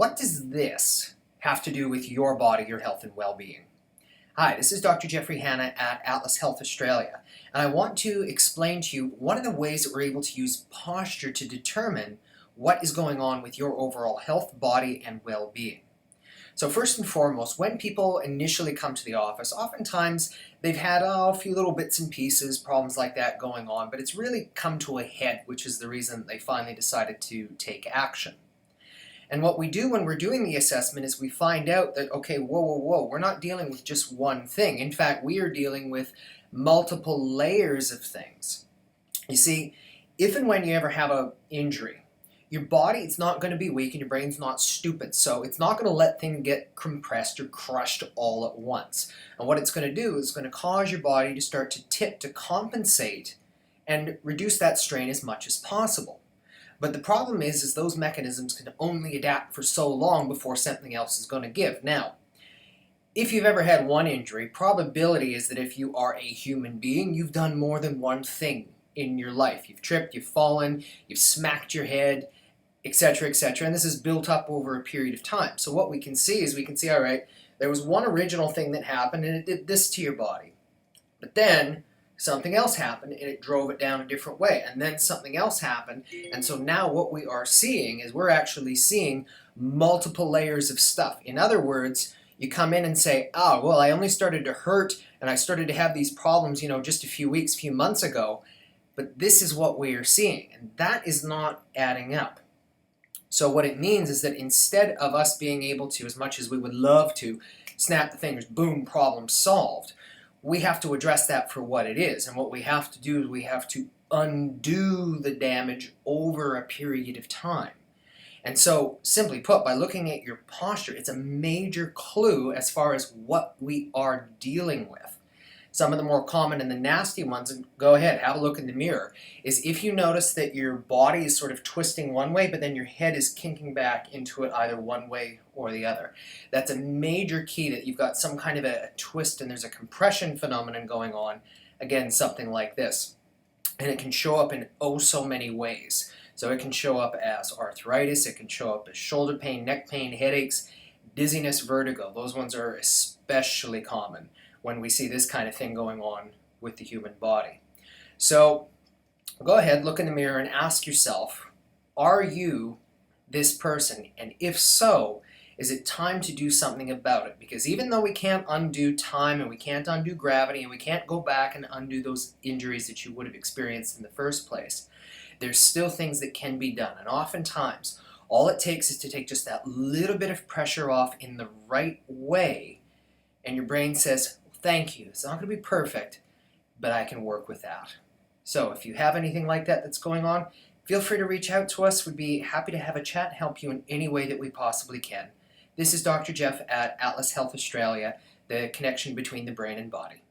What does this have to do with your body, your health, and well-being? Hi, this is Dr. Jeffrey Hanna at Atlas Health Australia, and I want to explain to you one of the ways that we're able to use posture to determine what is going on with your overall health, body, and well-being. So first and foremost, when people initially come to the office, oftentimes they've had a few little bits and pieces, problems like that going on, but it's really come to a head, which is the reason they finally decided to take action. And what we do when we're doing the assessment is we find out that, okay, whoa, we're not dealing with just one thing. In fact, we are dealing with multiple layers of things. You see, if and when you ever have an injury, your body, it's not going to be weak and your brain's not stupid. So it's not going to let things get compressed or crushed all at once. And what it's going to do is going to cause your body to start to tip to compensate and reduce that strain as much as possible. But the problem is those mechanisms can only adapt for so long before something else is going to give. Now, if you've ever had one injury, probability is that if you are a human being, you've done more than one thing in your life. You've tripped, you've fallen, you've smacked your head, etc., etc. And this is built up over a period of time. So what we can see is all right, there was one original thing that happened and it did this to your body. But then something else happened and it drove it down a different way, and then something else happened, and so now what we are seeing is we're actually seeing multiple layers of stuff. In other words, you come in and say, oh, well, I only started to hurt and I started to have these problems, just a few months ago, but this is what we are seeing, and that is not adding up. So what it means is that instead of us being able to, as much as we would love to, snap the fingers, boom, problem solved, we have to address that for what it is. And what we have to do is we have to undo the damage over a period of time. And so, simply put, by looking at your posture, it's a major clue as far as what we are dealing with. Some of the more common and the nasty ones, and go ahead, have a look in the mirror, is if you notice that your body is sort of twisting one way, but then your head is kinking back into it either one way or the other. That's a major key that you've got some kind of a twist and there's a compression phenomenon going on. Again, something like this. And it can show up in oh so many ways. So it can show up as arthritis, it can show up as shoulder pain, neck pain, headaches, dizziness, vertigo. Those ones are especially common when we see this kind of thing going on with the human body. So go ahead, look in the mirror and ask yourself, are you this person? And if so, is it time to do something about it? Because even though we can't undo time and we can't undo gravity and we can't go back and undo those injuries that you would have experienced in the first place, there's still things that can be done. And oftentimes, all it takes is to take just that little bit of pressure off in the right way, and your brain says, thank you. It's not going to be perfect, but I can work with that. So if you have anything like that that's going on, feel free to reach out to us. We'd be happy to have a chat and help you in any way that we possibly can. This is Dr. Jeff at Atlas Health Australia, the connection between the brain and body.